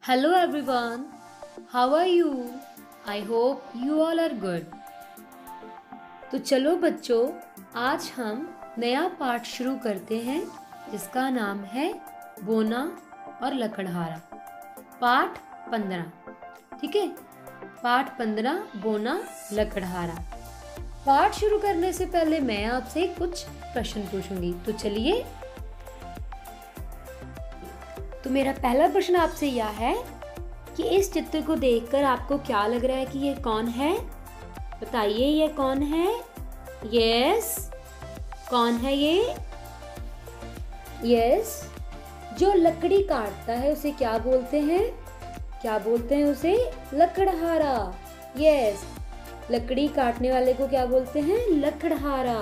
Hello everyone, how are you? I hope you all are good. तो चलो बच्चों, आज हम नया पाठ शुरू करते हैं जिसका नाम है बोना और लकड़हारा। पाठ 15, ठीक है। पाठ 15 बोना लकड़हारा। पाठ शुरू करने से पहले मैं आपसे कुछ प्रश्न पूछूंगी, तो चलिए। तो मेरा पहला प्रश्न आपसे यह है कि इस चित्र को देखकर आपको क्या लग रहा है कि ये कौन है? बताइए, ये कौन है? यस, कौन है ये? यस, जो लकड़ी काटता है उसे क्या बोलते हैं? क्या बोलते हैं उसे? लकड़हारा। यस, लकड़ी काटने वाले को क्या बोलते हैं? लकड़हारा।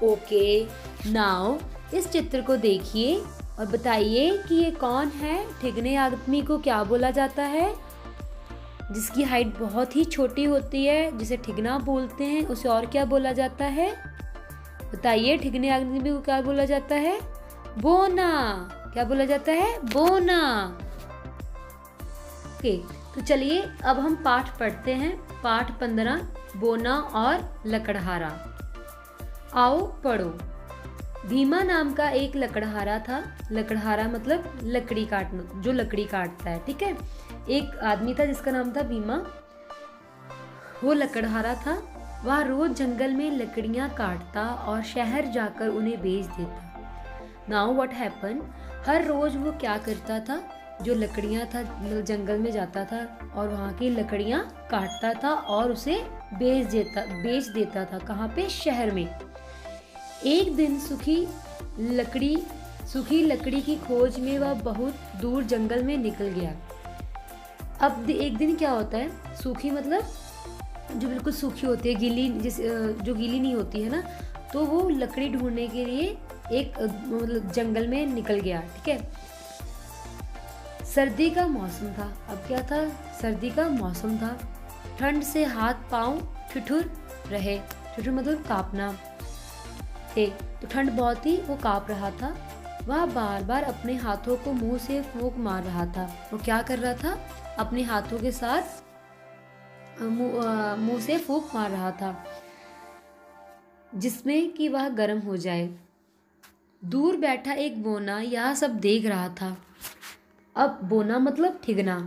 ओके, नाउ इस चित्र को देखिए और बताइए कि ये कौन है? ठिगने आदमी को क्या बोला जाता है? जिसकी हाइट बहुत ही छोटी होती है, जिसे ठिगना बोलते हैं, उसे और क्या बोला जाता है? बताइए, ठिगने आदमी को क्या बोला जाता है? बोना। क्या बोला जाता है? बोना। ओके, तो चलिए अब हम पाठ पढ़ते हैं। पाठ 15 बोना और लकड़हारा। आओ पढ़ो। भीमा नाम का एक लकड़हारा था। लकड़हारा मतलब लकड़ी काटना, जो लकड़ी काटता है, ठीक है। एक आदमी था जिसका नाम था भीमा। वो लकड़हारा था। वह रोज जंगल में लकड़ियां काटता और शहर जाकर उन्हें बेच देता। नाउ व्हाट हैपन, हर रोज वो क्या करता था? जो लकड़ियां था, जंगल में जाता था और वहाँ की लकड़ियां काटता था और उसे बेच देता था। कहाँ पे? शहर में। एक दिन सूखी लकड़ी की खोज में वह बहुत दूर जंगल में निकल गया। अब एक दिन क्या होता है? सूखी मतलब जो बिल्कुल सूखी होती है, गीली, जो गीली नहीं होती है ना, तो वो लकड़ी ढूंढने के लिए एक मतलब जंगल में निकल गया, ठीक है। सर्दी का मौसम था। अब क्या था? सर्दी का मौसम था। ठंड से हाथ पांव ठिठुर रहे। ठिठुर मतलब कांपना थे। तो ठंड बहुत ही, वो कांप रहा था। वह बार बार अपने हाथों को मुंह से फूंक मार रहा था। वो क्या कर रहा था? अपने हाथों के साथ मुंह से फूंक मार रहा था, जिसमें कि वह गर्म हो जाए। दूर बैठा एक बोना यह सब देख रहा था। अब बोना मतलब ठिगना।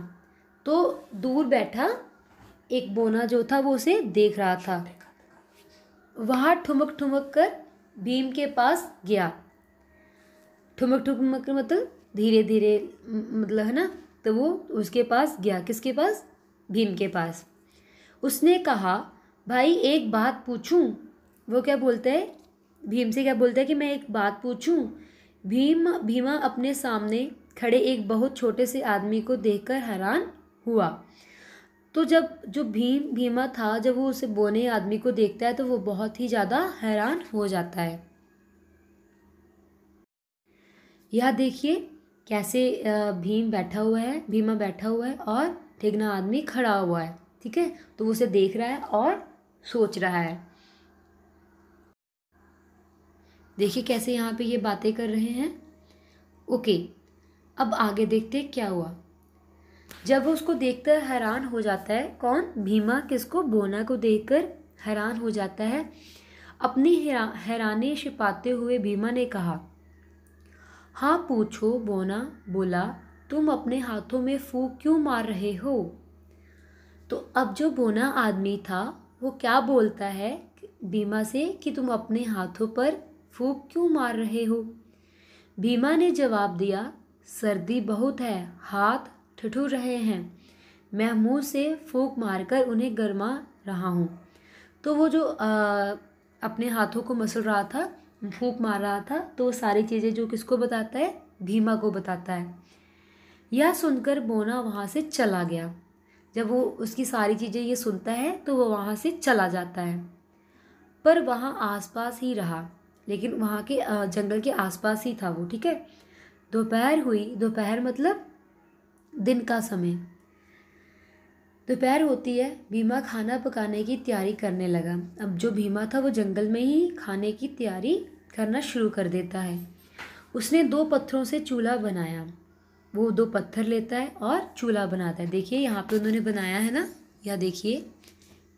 तो दूर बैठा एक बोना जो था वो उसे देख रहा था। वह ठुमक ठुमक कर भीम के पास गया। ठुमक ठुमक मतलब धीरे धीरे मतलब, है ना। तो वो उसके पास गया। किसके पास? भीम के पास। उसने कहा, भाई एक बात पूछूं? वो क्या बोलता है? भीम से क्या बोलता है कि मैं एक बात पूछूं? भीमा अपने सामने खड़े एक बहुत छोटे से आदमी को देखकर हैरान हुआ। तो जब जो भीमा था, जब वो उसे बोने आदमी को देखता है तो वो बहुत ही ज़्यादा हैरान हो जाता है। यह देखिए कैसे भीमा बैठा हुआ है और ठिगना आदमी खड़ा हुआ है, ठीक है। तो वो उसे देख रहा है और सोच रहा है। देखिए कैसे यहाँ पे ये बातें कर रहे हैं। ओके, अब आगे देखते क्या हुआ। जब वो उसको देखकर हैरान हो जाता है, कौन? भीमा। किसको? बोना को देखकर हैरान हो जाता है। अपनी हैरानी छिपाते हुए भीमा ने कहा, हाँ पूछो। बोना बोला, तुम अपने हाथों में फूंक क्यों मार रहे हो? तो अब जो बोना आदमी था वो क्या बोलता है भीमा से कि तुम अपने हाथों पर फूंक क्यों मार रहे हो? भीमा ने जवाब दिया, सर्दी बहुत है, हाथ ठिठुर रहे हैं, मैं मुंह से फूंक मारकर उन्हें गरमा रहा हूँ। तो वो जो अपने हाथों को मसल रहा था, फूंक मार रहा था, तो वो सारी चीज़ें जो किसको बताता है? भीमा को बताता है। यह सुनकर बोना वहाँ से चला गया। जब वो उसकी सारी चीज़ें ये सुनता है तो वो वहाँ से चला जाता है, पर वहाँ आसपास ही रहा। लेकिन वहाँ के जंगल के आसपास ही था वो, ठीक है। दोपहर हुई। दोपहर मतलब दिन का समय। दोपहर होती है। भीमा खाना पकाने की तैयारी करने लगा। अब जो भीमा था वो जंगल में ही खाने की तैयारी करना शुरू कर देता है। उसने 2 पत्थरों से चूल्हा बनाया। वो 2 पत्थर लेता है और चूल्हा बनाता है। देखिए यहाँ पे उन्होंने बनाया है ना, या देखिए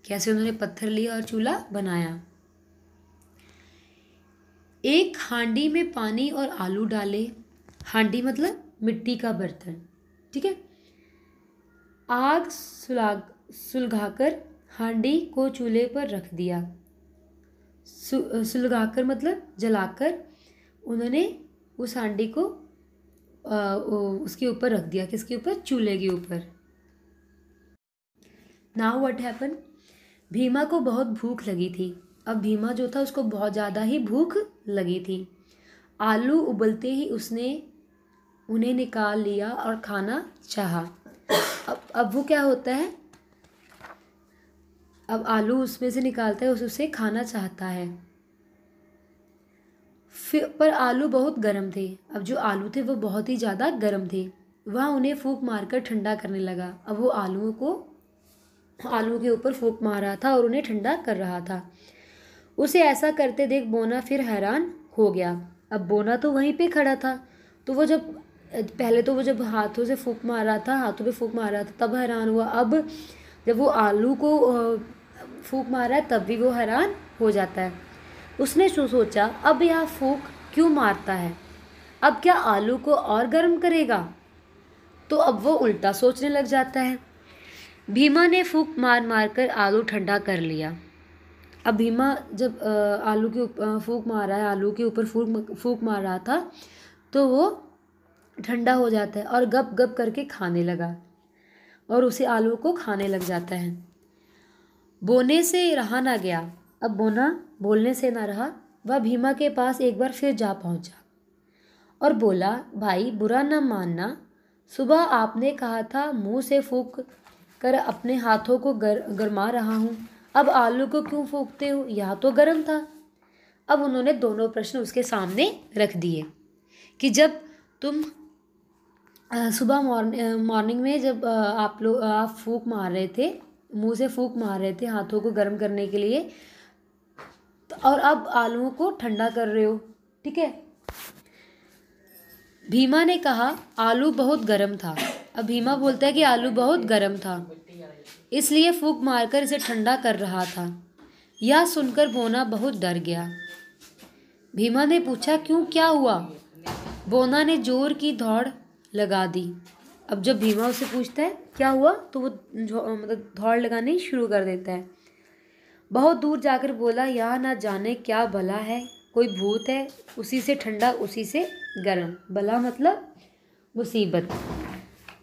कैसे उन्होंने पत्थर लिया और चूल्हा बनाया। एक हांडी में पानी और आलू डाले। हांडी मतलब मिट्टी का बर्तन, ठीक है। आग सुलगाकर हांडी को चूल्हे पर रख दिया। सुलगाकर मतलब जलाकर उन्होंने उस हांडी को उसके ऊपर रख दिया। किसके ऊपर? चूल्हे के ऊपर। Now what happen? भीमा को बहुत भूख लगी थी। अब भीमा जो था उसको बहुत ज़्यादा ही भूख लगी थी। आलू उबलते ही उसने उन्हें निकाल लिया और खाना चाहा। अब वो क्या होता है, अब आलू उसमें से निकालता है, उसे खाना चाहता है। फिर पर आलू बहुत गर्म थे। अब जो आलू थे वो बहुत ही ज़्यादा गर्म थे। वह उन्हें फूंक मारकर ठंडा करने लगा। अब वो आलू के ऊपर फूंक मार रहा था और उन्हें ठंडा कर रहा था। उसे ऐसा करते देख बोना फिर हैरान हो गया। अब बोना तो वहीं पे खड़ा था, तो वो जब पहले तो वो जब हाथों पे फूंक मार रहा था तब हैरान हुआ। अब जब वो आलू को फूंक मार रहा है तब भी वो हैरान हो जाता है। उसने सोचा अब यह फूंक क्यों मारता है, अब क्या आलू को और गर्म करेगा? तो अब वो उल्टा सोचने लग जाता है। भीमा ने फूंक मार मार कर आलू ठंडा कर लिया। अब भीमा जब आलू के ऊपर फूंक मार रहा है, आलू के ऊपर फूंक मार रहा था, तो वो ठंडा हो जाता है और गप गप करके खाने लगा और उसे आलू को खाने लग जाता है। बोने से रहा ना गया। अब बोना बोलने से ना रहा, वह भीमा के पास एक बार फिर जा पहुंचा और बोला, भाई बुरा ना मानना, सुबह आपने कहा था मुंह से फूंक कर अपने हाथों को गरमा रहा हूँ, अब आलू को क्यों फूंकते हो? यह तो गर्म था। अब उन्होंने दोनों प्रश्न उसके सामने रख दिए कि जब तुम सुबह मॉर्निंग में जब आप फूंक मार रहे थे, मुंह से फूंक मार रहे थे हाथों को गर्म करने के लिए, और अब आलूओं को ठंडा कर रहे हो, ठीक है। भीमा ने कहा आलू बहुत गर्म था। अब भीमा बोलता है कि आलू बहुत गर्म था, इसलिए फूंक मारकर इसे ठंडा कर रहा था। यह सुनकर बोना बहुत डर गया। भीमा ने पूछा क्यों, क्या हुआ? बोना ने जोर की दौड़ लगा दी। अब जब भीमा उसे पूछता है क्या हुआ, तो वो मतलब दौड़ लगानी शुरू कर देता है। बहुत दूर जाकर बोला, यह ना जाने क्या भला है, कोई भूत है, उसी से ठंडा उसी से गर्म। भला मतलब मुसीबत,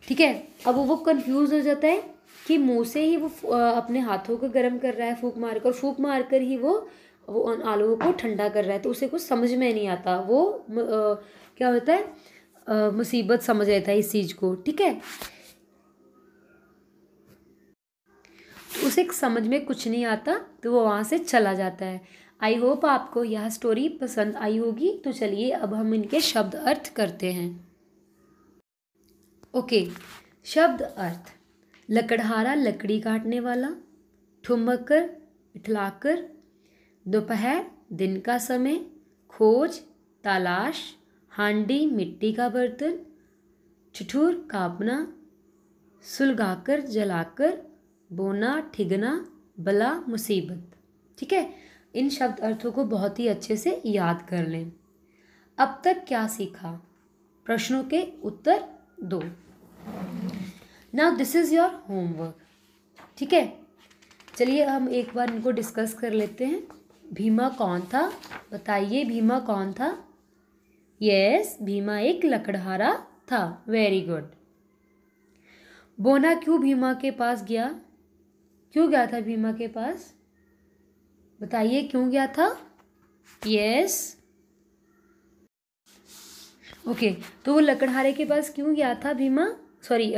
ठीक है। अब वो कंफ्यूज हो जाता है कि मुंह से ही वो अपने हाथों को गर्म कर रहा है फूंक मारकर ही वो उन आलूओं को ठंडा कर रहा है, तो उसे कुछ समझ में नहीं आता। वो क्या होता है, मुसीबत समझ लेता है इस चीज़ को, ठीक है। तो उसे समझ में कुछ नहीं आता, तो वो वहाँ से चला जाता है। आई होप आपको यह स्टोरी पसंद आई होगी। तो चलिए अब हम इनके शब्द अर्थ करते हैं। ओके, शब्द अर्थ। लकड़हारा लकड़ी काटने वाला, ठुमकर इठलाकर, दोपहर दिन का समय, खोज तलाश, हांडी मिट्टी का बर्तन, ठिठुर कांपना, सुलगाकर जलाकर, बोना ठिगना, बला मुसीबत, ठीक है। इन शब्द अर्थों को बहुत ही अच्छे से याद कर लें। अब तक क्या सीखा? प्रश्नों के उत्तर दो। Now this is your homework, ठीक है। चलिए हम एक बार इनको डिस्कस कर लेते हैं। भीमा कौन था? बताइए भीमा कौन था? यस, भीमा एक लकड़हारा था। Very good. बोना क्यों भीमा के पास गया? क्यों गया था भीमा के पास? बताइए क्यों गया था? Yes, okay. तो वो लकड़हारे के पास क्यों गया था भीमा? सॉरी,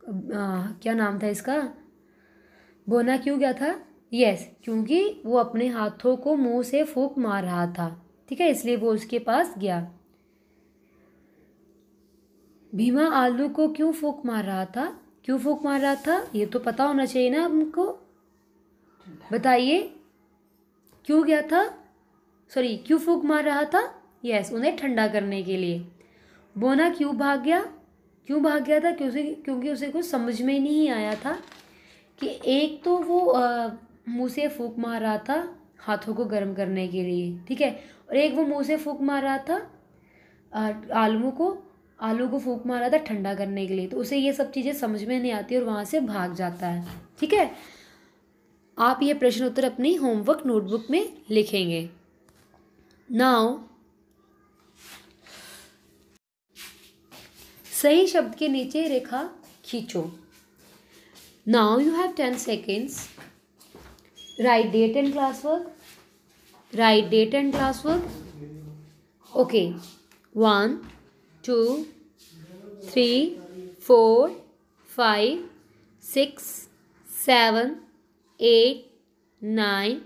क्या नाम था इसका? बोना क्यों गया था? यस, क्योंकि वो अपने हाथों को मुंह से फूंक मार रहा था, ठीक है, इसलिए वो उसके पास गया। भीमा आलू को क्यों फूंक मार रहा था? क्यों फूंक मार रहा था? ये तो पता होना चाहिए ना हमको। बताइए क्यों गया था? सॉरी, क्यों फूंक मार रहा था? यस, उन्हें ठंडा करने के लिए। बोना क्यों भाग गया? क्यों भाग गया था? क्योंकि उसे कुछ समझ में नहीं आया था कि एक तो वो मुंह से फूंक मार रहा था हाथों को गर्म करने के लिए, ठीक है, और एक वो मुंह से फूंक मार रहा था आलू को फूंक मारा था ठंडा करने के लिए। तो उसे ये सब चीज़ें समझ में नहीं आती और वहाँ से भाग जाता है, ठीक है। आप ये प्रश्न उत्तर अपनी होमवर्क नोटबुक में लिखेंगे। नाउ सही शब्द के नीचे रेखा खींचो। Now you have 10 seconds. Write date and classwork. Write date and classwork. Okay. 1, 2, 3, 4, 5, 6, 7, 8, 9,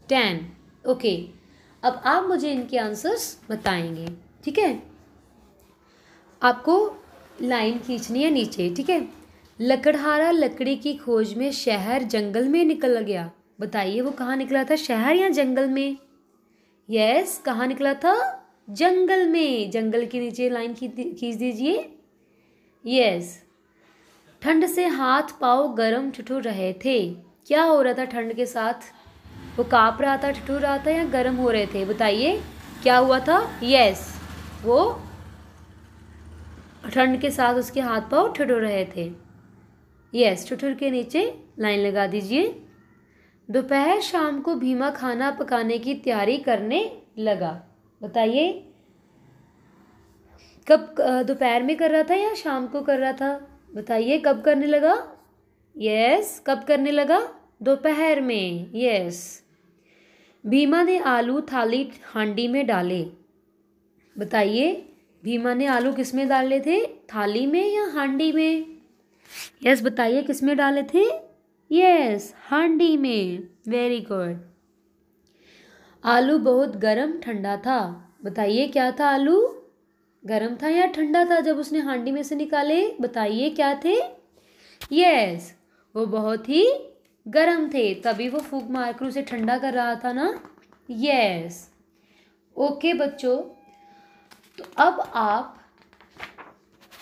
10. Okay, अब आप मुझे इनके आंसर्स बताएंगे, ठीक है। आपको लाइन खींचनी है नीचे, ठीक है। लकड़हारा लकड़ी की खोज में शहर जंगल में निकल गया। बताइए वो कहाँ निकला था, शहर या जंगल में? यस, कहाँ निकला था? जंगल में। जंगल के नीचे लाइन खींच दीजिए। यस। ठंड से हाथ पाँव गरम ठिठुर रहे थे। क्या हो रहा था ठंड के साथ? वो काँप रहा था, ठिठुर रहा था या गरम हो रहे थे? बताइए क्या हुआ था? यस, वो ठंड के साथ उसके हाथ पाँव ठिठुर रहे थे। यस, ठिठुर के नीचे लाइन लगा दीजिए। दोपहर शाम को भीमा खाना पकाने की तैयारी करने लगा। बताइए कब, दोपहर में कर रहा था या शाम को कर रहा था? बताइए कब करने लगा? यस, कब करने लगा? दोपहर में। यस। भीमा ने आलू थाली हांडी में डाले। बताइए भीमा ने आलू किस में डाले थे, थाली में या हांडी में? यस, बताइए किस में डाले थे? यस, हांडी में। Very good. आलू बहुत गरम ठंडा था। बताइए क्या था, आलू गरम था या ठंडा था जब उसने हांडी में से निकाले? बताइए क्या थे? यस, वो बहुत ही गरम थे, तभी वो फूंक मारकर उसे ठंडा कर रहा था ना। यस। ओके बच्चों, तो अब आप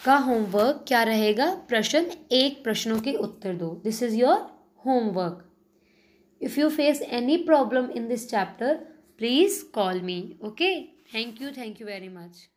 का होमवर्क क्या रहेगा? प्रश्न 1 प्रश्नों के उत्तर दो। This is your homework. If you face any problem in this chapter please call me. Okay, thank you very much.